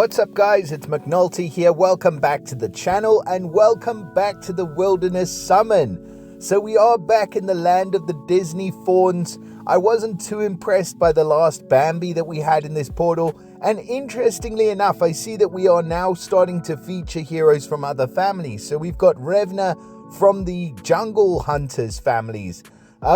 What's up guys, it's McNulty here. Welcome back to the channel and welcome back to the Wilderness Summon. So we are back in the land of the Disney Fauns. I wasn't too impressed by the last Bambi that we had in this portal, and interestingly enough I see that we are now starting to feature heroes from other families. So we've got Revna from the Jungle Hunters families.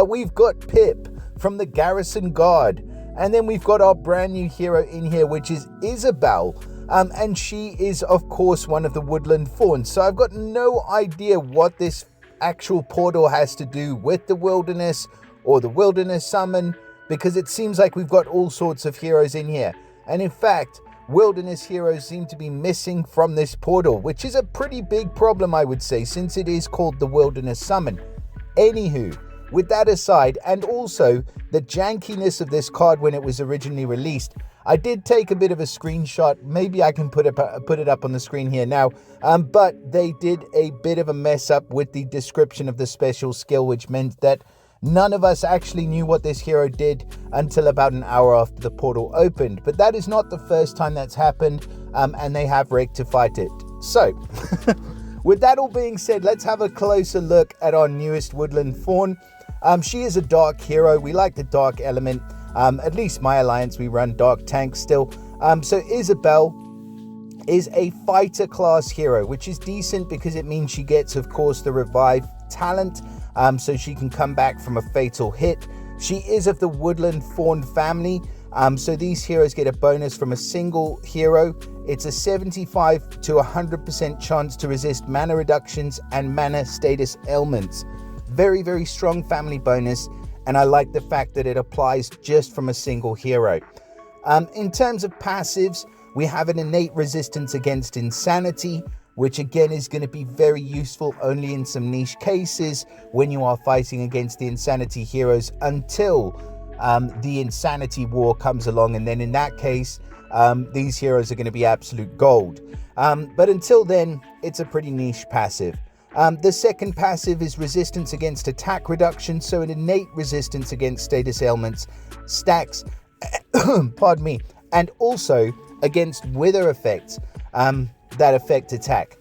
We've got Pip from the Garrison Guard. And then we've got our brand new hero in here, which is Ysabel. And she is, of course, one of the Woodland Faun. So I've got no idea what this actual portal has to do with the wilderness or the Wilderness Summon, because it seems like we've got all sorts of heroes in here. And in fact, wilderness heroes seem to be missing from this portal, which is a pretty big problem, I would say, since it is called the Wilderness Summon. Anywho, with that aside, and also the jankiness of this card when it was originally released, I did take a bit of a screenshot. Maybe I can put it up on the screen here now. But they did a bit of a mess up with the description of the special skill, which meant that none of us actually knew what this hero did until about an hour after the portal opened. But that is not the first time that's happened, and they have rectified it. So, with that all being said, let's have a closer look at our newest Woodland Faun. She is a dark hero. We like the dark element. At least my alliance, we run dark tanks still. So Ysabel is a fighter class hero, which is decent because it means she gets, of course, the revive talent. So she can come back from a fatal hit. She is of the Woodland Faun family. So these heroes get a bonus from a single hero. It's a 75 to 100% chance to resist mana reductions and mana status ailments. Very, very strong family bonus, and I like the fact that it applies just from a single hero. In terms of passives, we have an innate resistance against insanity, which again is going to be very useful only in some niche cases when you are fighting against the insanity heroes until the insanity war comes along, and then in that case these heroes are going to be absolute gold. But until then, it's a pretty niche passive. The second passive is resistance against attack reduction, so an innate resistance against status ailments, stacks, pardon me, and also against wither effects that affect attack.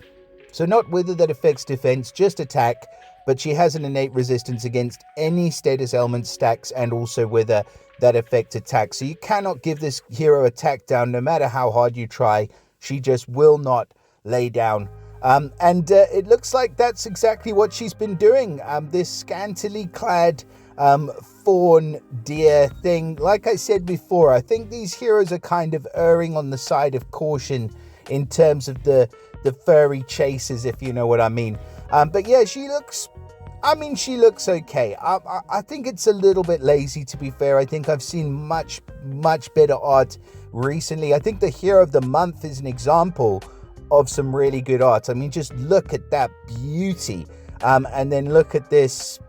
So not wither that affects defense, just attack, but she has an innate resistance against any status ailment, stacks, and also wither that affect attack. So you cannot give this hero attack down no matter how hard you try. She just will not lay down. And it looks like that's exactly what she's been doing. This scantily clad fawn deer thing. Like I said before, I think these heroes are kind of erring on the side of caution in terms of the furry chasers, if you know what I mean. But yeah, she looks okay. I think it's a little bit lazy, to be fair. I think I've seen much better art recently. I think the hero of the month is an example of some really good art. I mean, just look at that beauty, and then look at this,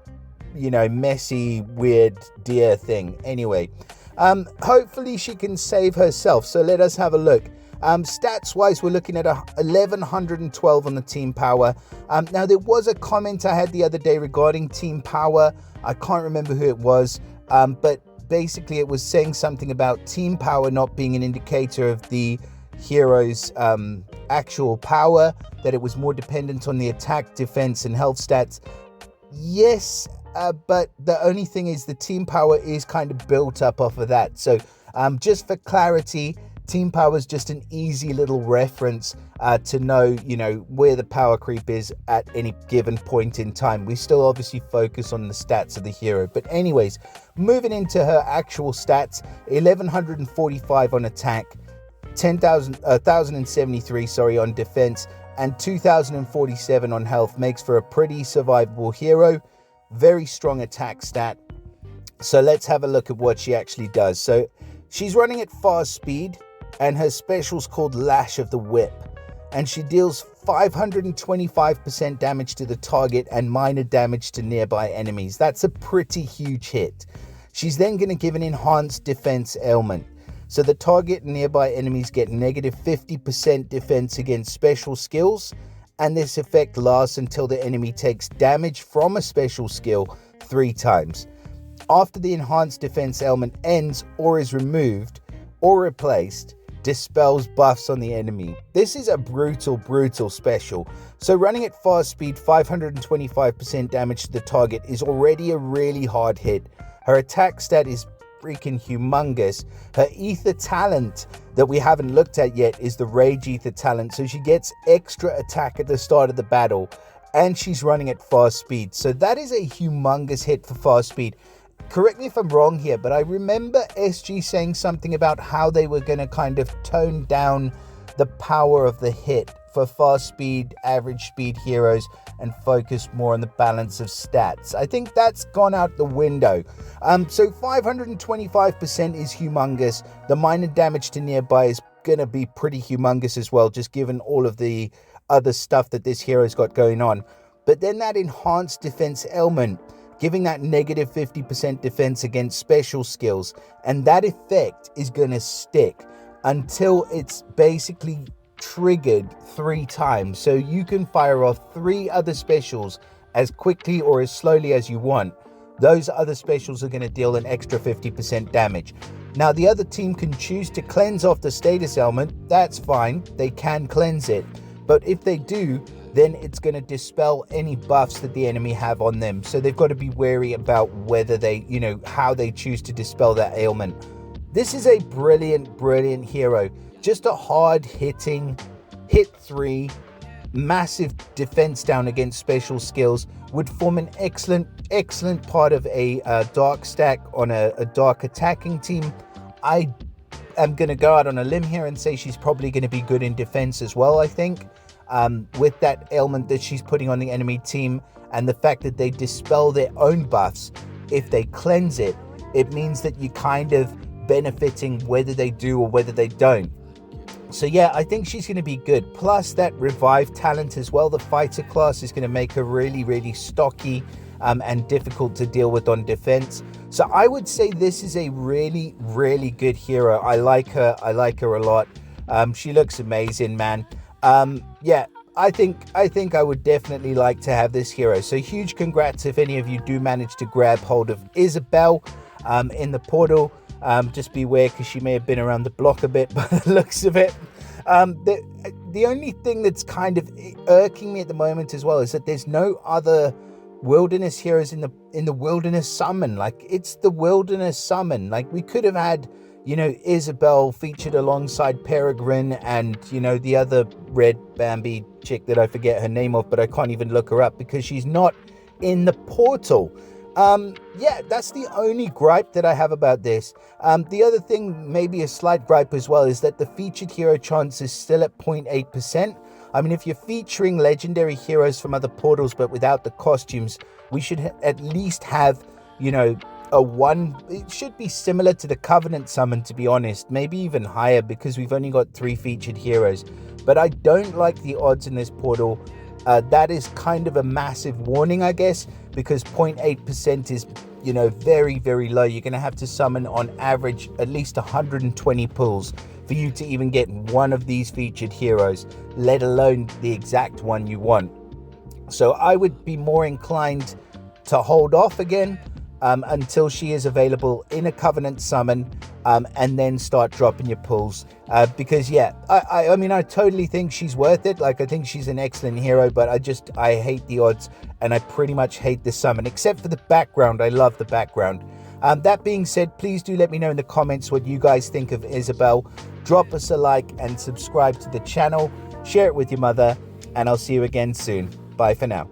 you know, messy, weird deer thing. Anyway, hopefully she can save herself. So let us have a look. Stats wise, we're looking at 1112 on the team power. Now there was a comment I had the other day regarding team power. I can't remember who it was, but basically it was saying something about team power not being an indicator of the hero's actual power, that it was more dependent on the attack, defense, and health stats. Yes, but the only thing is the team power is kind of built up off of that. So just for clarity, team power is just an easy little reference to know, you know, where the power creep is at any given point in time. We still obviously focus on the stats of the hero. But anyways, moving into her actual stats, 1145 on attack, 1073 on defense, and 2047 on health makes for a pretty survivable hero. Very strong attack stat. So let's have a look at what she actually does. So she's running at fast speed, and her special's called Lash of the Whip, and she deals 525% damage to the target and minor damage to nearby enemies. That's a pretty huge hit. She's then going to give an enhanced defense ailment. So the target and nearby enemies get negative 50% defense against special skills, and this effect lasts until the enemy takes damage from a special skill 3 times. After the enhanced defense ailment ends or is removed or replaced, dispels buffs on the enemy. This is a brutal special. So running at fast speed, 525% damage to the target is already a really hard hit. Her attack stat is freaking humongous. Her ether talent that we haven't looked at yet is the Rage Ether talent. So she gets extra attack at the start of the battle, and she's running at fast speed. So that is a humongous hit for fast speed. Correct me if I'm wrong here, but I remember SG saying something about how they were going to kind of tone down the power of the hit for fast speed, average speed heroes, and focus more on the balance of stats. I think that's gone out the window. So 525% is humongous. The minor damage to nearby is going to be pretty humongous as well, just given all of the other stuff that this hero's got going on. But then that enhanced defense element, giving that negative 50% defense against special skills, and that effect is going to stick until it's basically triggered 3 times. So you can fire off 3 other specials as quickly or as slowly as you want. Those other specials are going to deal an extra 50% damage. Now the other team can choose to cleanse off the status element. That's fine, they can cleanse it, but if they do, then it's going to dispel any buffs that the enemy have on them. So they've got to be wary about whether they, how they choose to dispel that ailment. This is a brilliant hero. Just a hard-hitting, hit 3, massive defense down against special skills, would form an excellent part of a dark stack on a dark attacking team. I am going to go out on a limb here and say she's probably going to be good in defense as well, I think. With that ailment that she's putting on the enemy team and the fact that they dispel their own buffs if they cleanse it, it means that you're kind of benefiting whether they do or whether they don't. So yeah, I think she's going to be good. Plus that revive talent as well, the fighter class, is going to make her really stocky and difficult to deal with on defense. So I would say this is a really good hero. I like her a lot. She looks amazing, man. Yeah, I think I would definitely like to have this hero. So huge congrats if any of you do manage to grab hold of Ysabel in the portal. Just beware, because she may have been around the block a bit by the looks of it. The only thing that's kind of irking me at the moment as well is that there's no other wilderness heroes in the wilderness summon. Like, it's the wilderness summon. Like, we could have had, Ysabel featured alongside Peregrine and, the other red Bambi chick that I forget her name of, but I can't even look her up because she's not in the portal. Yeah, that's the only gripe that I have about this. The other thing, maybe a slight gripe as well, is that the featured hero chance is still at 0.8%. I mean, if you're featuring legendary heroes from other portals but without the costumes, we should at least have, a 1. It should be similar to the Covenant summon, to be honest, maybe even higher, because we've only got 3 featured heroes. But I don't like the odds in this portal. That is kind of a massive warning, I guess, because 0.8% is, very low. You're going to have to summon on average at least 120 pulls for you to even get one of these featured heroes, let alone the exact one you want. So I would be more inclined to hold off again until she is available in a Covenant summon, and then start dropping your pulls, because yeah, I mean, I totally think she's worth it. Like, I think she's an excellent hero, but I hate the odds, and I pretty much hate the summon, except for the background. I love the background. That being said, please do let me know in the comments what you guys think of Ysabel. Drop us a like and subscribe to the channel, share it with your mother, and I'll see you again soon. Bye for now.